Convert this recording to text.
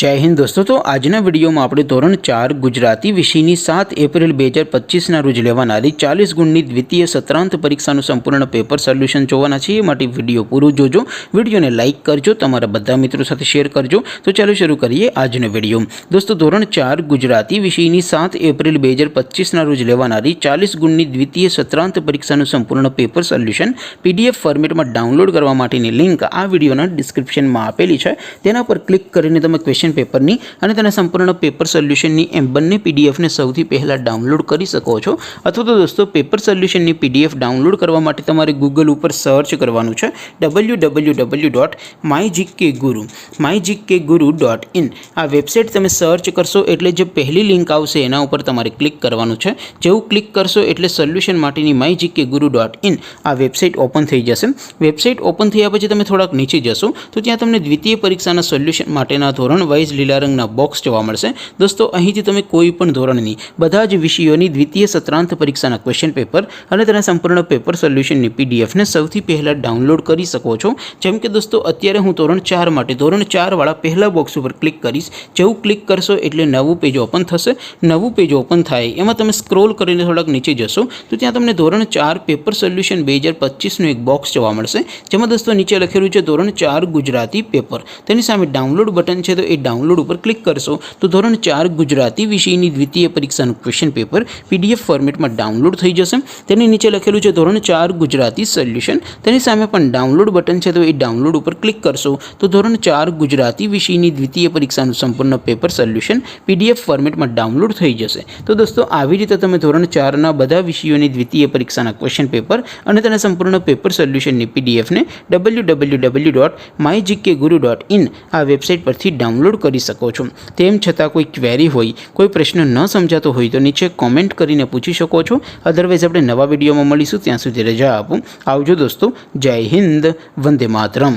जय हिंद दोस्तों। तो आजना वीडियो में આપણે ધોરણ 4 ગુજરાતી વિષયની 7 એપ્રિલ 2025 ના રોજ લેવાનારી 40 ગુણની દ્વિતીય સત્રાંત પરીક્ષાનું સંપૂર્ણ પેપર સોલ્યુશન જોવાના છે। માટે વિડિયો પૂરો જોજો, વિડિયોને લાઈક કરજો, તમારા બધા મિત્રો સાથે શેર કરજો। તો ચાલો શરૂ કરીએ આજનો વિડિયો। દોસ્તો ધોરણ 4 ગુજરાતી વિષયની 7 એપ્રિલ 2025 ના રોજ લેવાનારી 40 ગુણની દ્વિતીય સત્રાંત પરીક્ષાનું સંપૂર્ણ પેપર સોલ્યુશન પીડીએફ ફોર્મેટમાં ડાઉનલોડ કરવા માટેની લિંક આ વિડિયોના ડિસ્ક્રિપ્શનમાં આપેલી છે। તેના પર ક્લિક કરીને તમે ક્વેશ્ચન पेपरनी અને તેના સંપૂર્ણ પેપર સોલ્યુશનની એમ બંને પીડીએફને સૌથી પહેલા ડાઉનલોડ કરી શકો છો। અથવા તો દોસ્તો પેપર સોલ્યુશનની પીડીએફ ડાઉનલોડ કરવા માટે તમારે ગૂગલ ઉપર સર્ચ કરવાનું છે www.mygkguru.in। આ વેબસાઇટ તમે સર્ચ કરશો એટલે જે પહેલી લિંક આવશે એના ઉપર તમારે ક્લિક કરવાનું છે। જેવું ક્લિક કરશો એટલે સોલ્યુશન માટેની mygkguru.in આ વેબસાઇટ ઓપન થઈ જશે। વેબસાઇટ ઓપન થયા પછી તમે થોડાક નીચે જશો તો ત્યાં તમને દ્વિતીય પરીક્ષાના સોલ્યુશન માટેના ધોરણ વાઇઝ લીલા રંગના બોક્સ જોવા મળશે। દોસ્તો અહીંથી તમે કોઈ પણ ધોરણની બધા જ વિષયોની દ્વિતીય સત્રાંત પરીક્ષાના ક્વેશ્ચન પેપર અને તેના સંપૂર્ણ પેપર સોલ્યુશનની પીડીએફને સૌથી પહેલા ડાઉનલોડ કરી શકો છો। જેમ કે દોસ્તો અત્યારે હું ધોરણ 4 માટે ધોરણ 4 વાળા પહેલા બોક્સ ઉપર ક્લિક કરીશ। જેવું ક્લિક કરશો એટલે નવું પેજ ઓપન થશે। નવું પેજ ઓપન થાય એમાં તમે સ્ક્રોલ કરીને થોડાક નીચે જશો તો ત્યાં તમને ધોરણ 4 પેપર સોલ્યુશન 2025નું એક બોક્સ જોવા મળશે। જેમાં દોસ્તો નીચે લખેલું છે ધોરણ 4 ગુજરાતી પેપર। તેની સામે ડાઉનલોડ બટન છે, તો એ ડાઉનલોડ ઉપર ક્લિક કરશો તો ધોરણ 4 ગુજરાતી વિષયની દ્વિતીય પરીક્ષાનું ક્વેશ્ચન પેપર પીડીએફ ફોર્મેટમાં ડાઉનલોડ થઈ જશે। તેની નીચે લખેલું છે ધોરણ 4 ગુજરાતી સોલ્યુશન। તેની સામે પણ ડાઉનલોડ બટન છે, તો એ ડાઉનલોડ ઉપર ક્લિક કરશો તો ધોરણ 4 ગુજરાતી વિષયની દ્વિતીય પરીક્ષાનું સંપૂર્ણ પેપર સોલ્યુશન પીડીએફ ફોર્મેટમાં ડાઉનલોડ થઈ જશે। તો દોસ્તો આવી રીતે તમે ધોરણ 4ના બધા વિષયોની દ્વિતીય પરીક્ષાના ક્વેશ્ચન પેપર અને તેના સંપૂર્ણ પેપર સોલ્યુશનની પીડીએફને www.mygkguru.in આ વેબસાઇટ પરથી ડાઉનલોડ કરી શકો છો। તેમ છતાં કોઈ ક્વેરી હોય, કોઈ પ્રશ્ન ન સમજાતો હોય તો નીચે કોમેન્ટ કરીને પૂછી શકો છો। અધરવાઇઝ આપણે નવા વિડીયોમાં મળીશું, ત્યાં સુધી રજા આપો। આવજો દોસ્તો। જય હિન્દ, વંદે માતરમ।